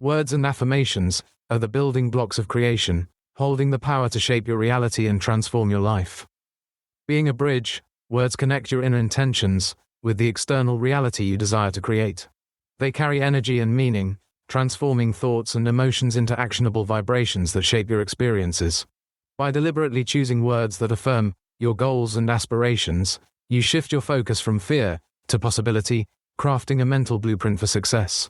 Words and affirmations are the building blocks of creation, holding the power to shape your reality and transform your life. Being a bridge, words connect your inner intentions with the external reality you desire to create. They carry energy and meaning, transforming thoughts and emotions into actionable vibrations that shape your experiences. By deliberately choosing words that affirm your goals and aspirations, you shift your focus from fear to possibility, crafting a mental blueprint for success.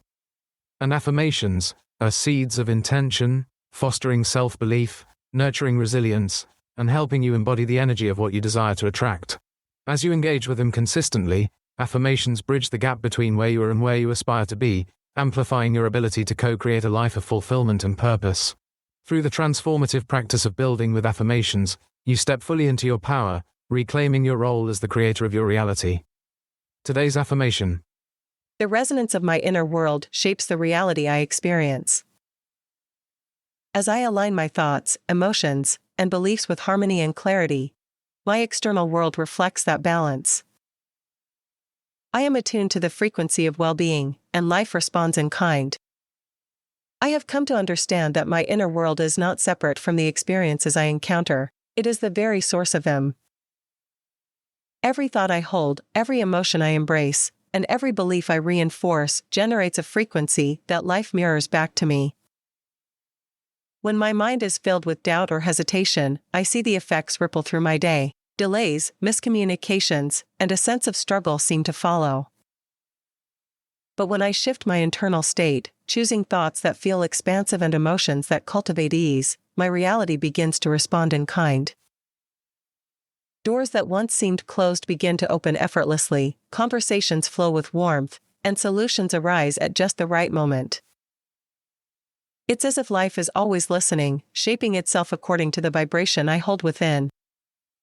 And affirmations are seeds of intention, fostering self-belief, nurturing resilience, and helping you embody the energy of what you desire to attract. As you engage with them consistently, affirmations bridge the gap between where you are and where you aspire to be, amplifying your ability to co-create a life of fulfillment and purpose. Through the transformative practice of building with affirmations, you step fully into your power, reclaiming your role as the creator of your reality. Today's affirmation. The resonance of my inner world shapes the reality I experience. As I align my thoughts, emotions, and beliefs with harmony and clarity, my external world reflects that balance. I am attuned to the frequency of well-being, and life responds in kind. I have come to understand that my inner world is not separate from the experiences I encounter, it is the very source of them. Every thought I hold, every emotion I embrace, and every belief I reinforce generates a frequency that life mirrors back to me. When my mind is filled with doubt or hesitation, I see the effects ripple through my day. Delays, miscommunications, and a sense of struggle seem to follow. But when I shift my internal state, choosing thoughts that feel expansive and emotions that cultivate ease, my reality begins to respond in kind. Doors that once seemed closed begin to open effortlessly, conversations flow with warmth, and solutions arise at just the right moment. It's as if life is always listening, shaping itself according to the vibration I hold within.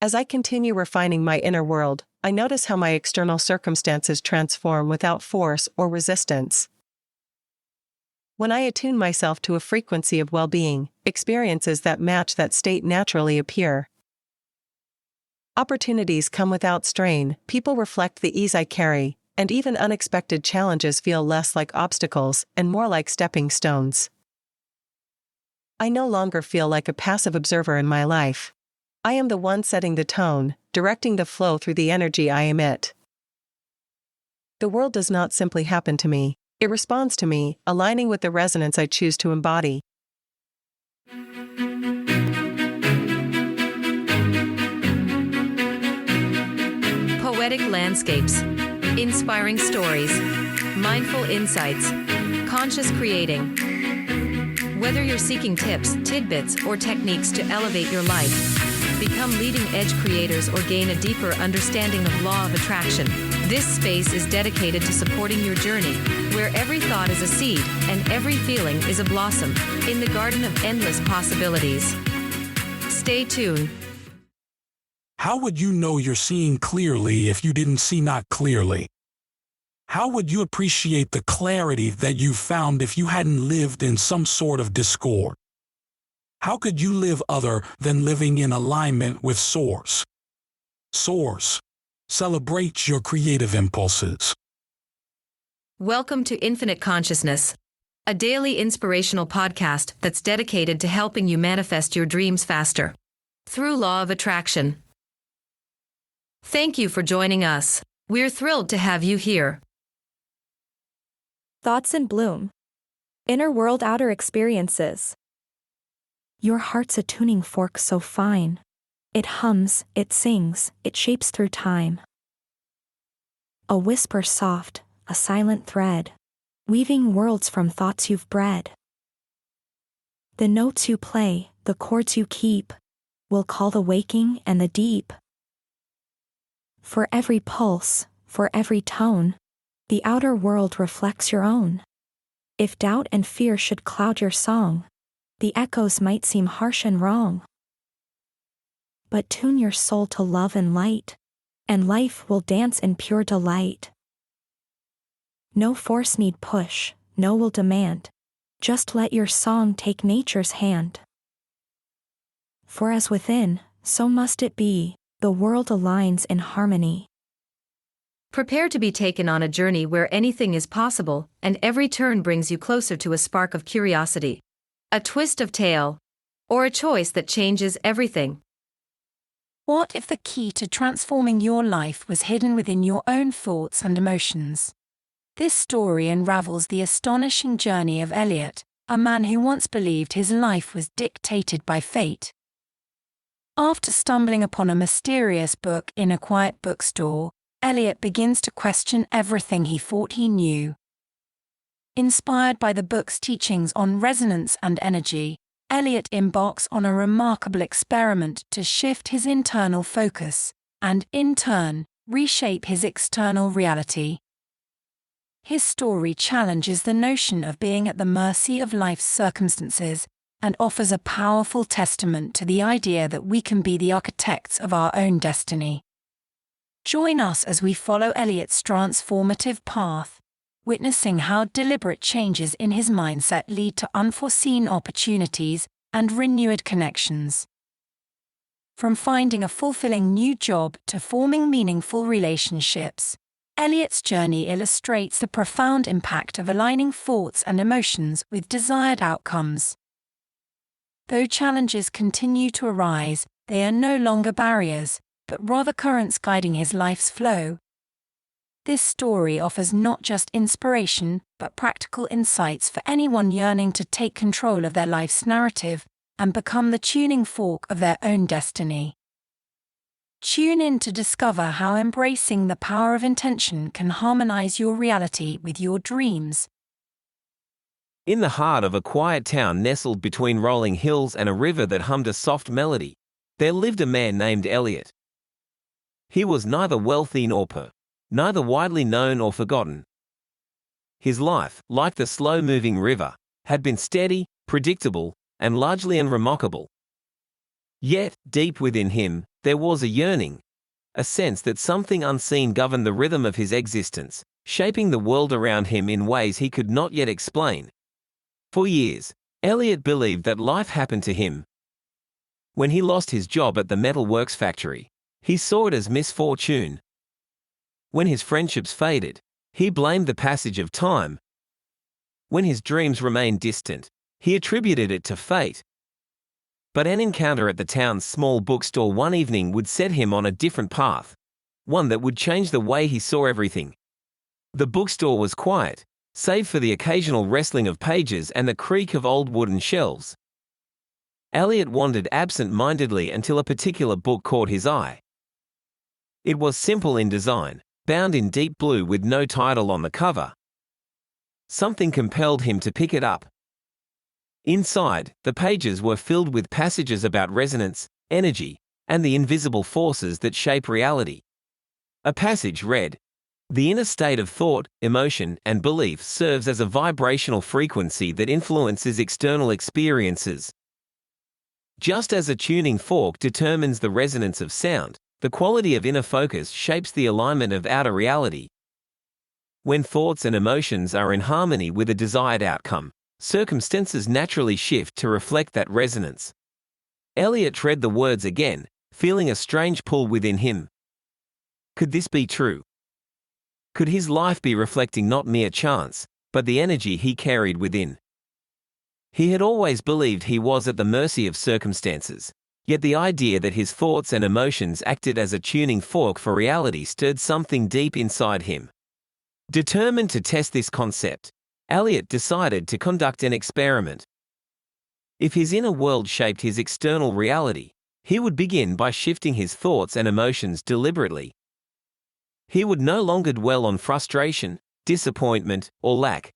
As I continue refining my inner world, I notice how my external circumstances transform without force or resistance. When I attune myself to a frequency of well-being, experiences that match that state naturally appear. Opportunities come without strain, people reflect the ease I carry, and even unexpected challenges feel less like obstacles and more like stepping stones. I no longer feel like a passive observer in my life. I am the one setting the tone, directing the flow through the energy I emit. The world does not simply happen to me, it responds to me, aligning with the resonance I choose to embody. Poetic landscapes, inspiring stories, mindful insights, conscious creating. Whether you're seeking tips, tidbits, or techniques to elevate your life, become leading-edge creators or gain a deeper understanding of law of attraction, this space is dedicated to supporting your journey, where every thought is a seed and every feeling is a blossom, in the garden of endless possibilities. Stay tuned. How would you know you're seeing clearly if you didn't see not clearly? How would you appreciate the clarity that you found if you hadn't lived in some sort of discord? How could you live other than living in alignment with Source? Source. Celebrate your creative impulses. Welcome to Infinite Consciousness, a daily inspirational podcast that's dedicated to helping you manifest your dreams faster through law of attraction. Thank you for joining us. We're thrilled to have you here. Thoughts in bloom. Inner world, outer experiences. Your heart's a tuning fork so fine. It hums, it sings, it shapes through time. A whisper soft, a silent thread, weaving worlds from thoughts you've bred. The notes you play, the chords you keep, will call the waking and the deep. For every pulse, for every tone, the outer world reflects your own. If doubt and fear should cloud your song, the echoes might seem harsh and wrong. But tune your soul to love and light, and life will dance in pure delight. No force need push, no will demand, just let your song take nature's hand. For as within, so must it be, the world aligns in harmony. Prepare to be taken on a journey where anything is possible, and every turn brings you closer to a spark of curiosity, a twist of tale, or a choice that changes everything. What if the key to transforming your life was hidden within your own thoughts and emotions? This story unravels the astonishing journey of Elliot, a man who once believed his life was dictated by fate. After stumbling upon a mysterious book in a quiet bookstore, Elliot begins to question everything he thought he knew. Inspired by the book's teachings on resonance and energy, Elliot embarks on a remarkable experiment to shift his internal focus and, in turn, reshape his external reality. His story challenges the notion of being at the mercy of life's circumstances and offers a powerful testament to the idea that we can be the architects of our own destiny. Join us as we follow Elliot's transformative path, witnessing how deliberate changes in his mindset lead to unforeseen opportunities and renewed connections. From finding a fulfilling new job to forming meaningful relationships, Elliot's journey illustrates the profound impact of aligning thoughts and emotions with desired outcomes. Though challenges continue to arise, they are no longer barriers, but rather currents guiding his life's flow. This story offers not just inspiration, but practical insights for anyone yearning to take control of their life's narrative and become the tuning fork of their own destiny. Tune in to discover how embracing the power of intention can harmonize your reality with your dreams. In the heart of a quiet town nestled between rolling hills and a river that hummed a soft melody, there lived a man named Elliot. He was neither wealthy nor poor, neither widely known or forgotten. His life, like the slow-moving river, had been steady, predictable, and largely unremarkable. Yet, deep within him, there was a yearning, a sense that something unseen governed the rhythm of his existence, shaping the world around him in ways he could not yet explain. For years, Elliot believed that life happened to him. When he lost his job at the metalworks factory, he saw it as misfortune. When his friendships faded, he blamed the passage of time. When his dreams remained distant, he attributed it to fate. But an encounter at the town's small bookstore one evening would set him on a different path, one that would change the way he saw everything. The bookstore was quiet, save for the occasional rustling of pages and the creak of old wooden shelves. Elliot wandered absent-mindedly until a particular book caught his eye. It was simple in design, bound in deep blue with no title on the cover. Something compelled him to pick it up. Inside, the pages were filled with passages about resonance, energy, and the invisible forces that shape reality. A passage read, "The inner state of thought, emotion, and belief serves as a vibrational frequency that influences external experiences. Just as a tuning fork determines the resonance of sound, the quality of inner focus shapes the alignment of outer reality. When thoughts and emotions are in harmony with a desired outcome, circumstances naturally shift to reflect that resonance." Elliot read the words again, feeling a strange pull within him. Could this be true? Could his life be reflecting not mere chance, but the energy he carried within? He had always believed he was at the mercy of circumstances, yet the idea that his thoughts and emotions acted as a tuning fork for reality stirred something deep inside him. Determined to test this concept, Elliot decided to conduct an experiment. If his inner world shaped his external reality, he would begin by shifting his thoughts and emotions deliberately. He would no longer dwell on frustration, disappointment, or lack.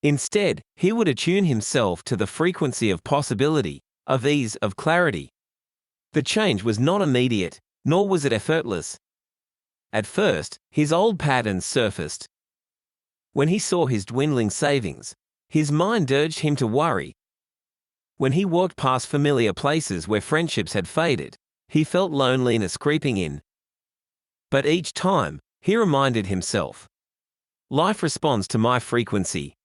Instead, he would attune himself to the frequency of possibility, of ease, of clarity. The change was not immediate, nor was it effortless. At first, his old patterns surfaced. When he saw his dwindling savings, his mind urged him to worry. When he walked past familiar places where friendships had faded, he felt loneliness creeping in. But each time, he reminded himself, "Life responds to my frequency."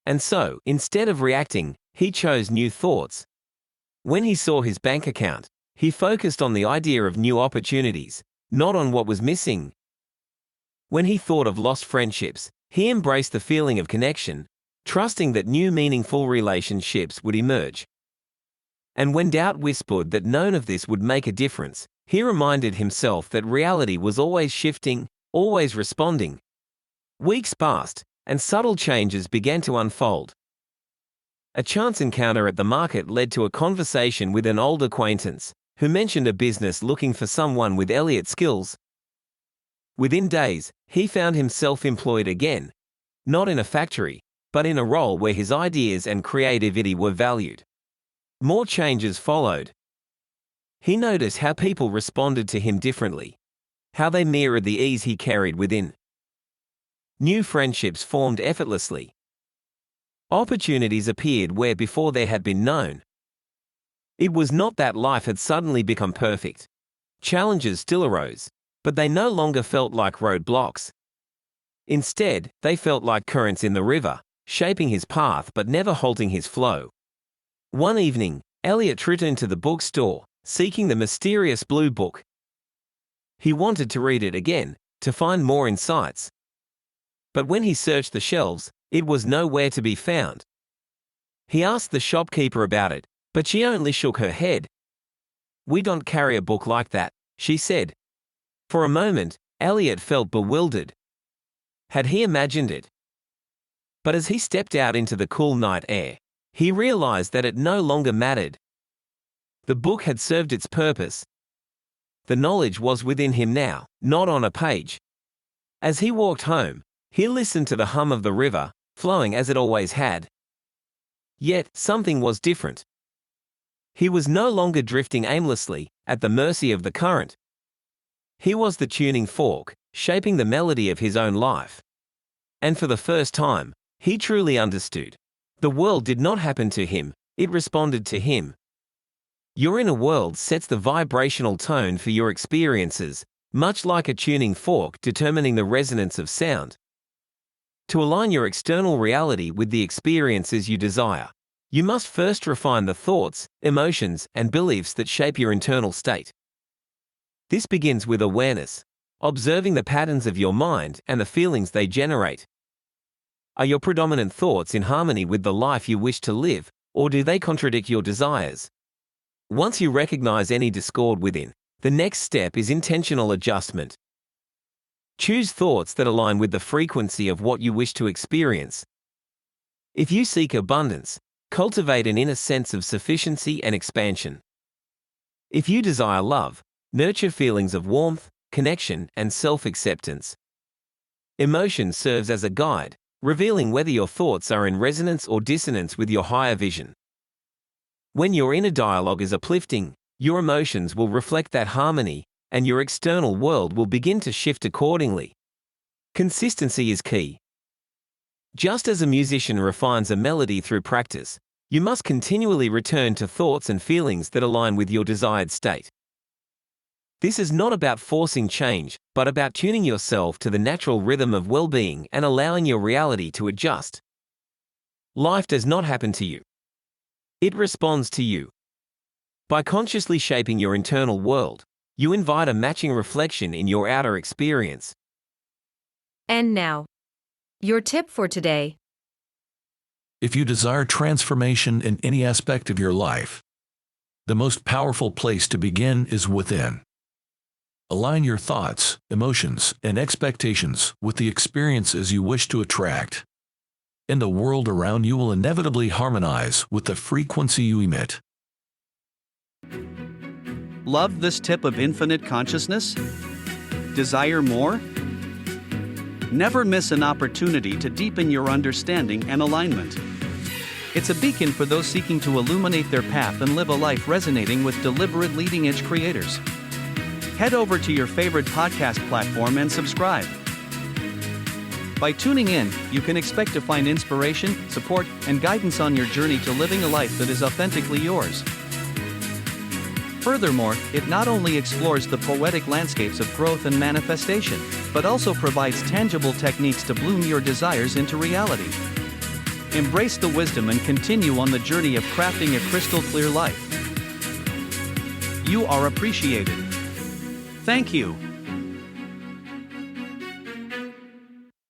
And so, instead of reacting, he chose new thoughts. When he saw his bank account, he focused on the idea of new opportunities, not on what was missing. When he thought of lost friendships, he embraced the feeling of connection, trusting that new meaningful relationships would emerge. And when doubt whispered that none of this would make a difference, he reminded himself that reality was always shifting, always responding. Weeks passed, and subtle changes began to unfold. A chance encounter at the market led to a conversation with an old acquaintance, who mentioned a business looking for someone with Elliot's skills. Within days, he found himself employed again, not in a factory, but in a role where his ideas and creativity were valued. More changes followed. He noticed how people responded to him differently, how they mirrored the ease he carried within. New friendships formed effortlessly. Opportunities appeared where before there had been none. It was not that life had suddenly become perfect. Challenges still arose, but they no longer felt like roadblocks. Instead, they felt like currents in the river, shaping his path but never halting his flow. One evening, Elliot returned to the bookstore, seeking the mysterious blue book. He wanted to read it again, to find more insights. But when he searched the shelves, it was nowhere to be found. He asked the shopkeeper about it, but she only shook her head. "We don't carry a book like that," she said. For a moment, Elliot felt bewildered. Had he imagined it? But as he stepped out into the cool night air, he realized that it no longer mattered. The book had served its purpose. The knowledge was within him now, not on a page. As he walked home, he listened to the hum of the river, flowing as it always had. Yet, something was different. He was no longer drifting aimlessly, at the mercy of the current. He was the tuning fork, shaping the melody of his own life. And for the first time, he truly understood. The world did not happen to him, it responded to him. Your inner world sets the vibrational tone for your experiences, much like a tuning fork determining the resonance of sound. To align your external reality with the experiences you desire, you must first refine the thoughts, emotions, and beliefs that shape your internal state. This begins with awareness, observing the patterns of your mind and the feelings they generate. Are your predominant thoughts in harmony with the life you wish to live, or do they contradict your desires? Once you recognize any discord within, the next step is intentional adjustment. Choose thoughts that align with the frequency of what you wish to experience. If you seek abundance, cultivate an inner sense of sufficiency and expansion. If you desire love, nurture feelings of warmth, connection, and self-acceptance. Emotion serves as a guide, revealing whether your thoughts are in resonance or dissonance with your higher vision. When your inner dialogue is uplifting, your emotions will reflect that harmony, and your external world will begin to shift accordingly. Consistency is key. Just as a musician refines a melody through practice, you must continually return to thoughts and feelings that align with your desired state. This is not about forcing change, but about tuning yourself to the natural rhythm of well-being and allowing your reality to adjust. Life does not happen to you. It responds to you. By consciously shaping your internal world, you invite a matching reflection in your outer experience. And now, your tip for today. If you desire transformation in any aspect of your life, the most powerful place to begin is within. Align your thoughts, emotions, and expectations with the experiences you wish to attract. And the world around you will inevitably harmonize with the frequency you emit. Love this tip of infinite consciousness? Desire more? Never miss an opportunity to deepen your understanding and alignment. It's a beacon for those seeking to illuminate their path and live a life resonating with deliberate leading-edge creators. Head over to your favorite podcast platform and subscribe. By tuning in, you can expect to find inspiration, support, and guidance on your journey to living a life that is authentically yours. Furthermore, it not only explores the poetic landscapes of growth and manifestation, but also provides tangible techniques to bloom your desires into reality. Embrace the wisdom and continue on the journey of crafting a crystal clear life. You are appreciated. Thank you.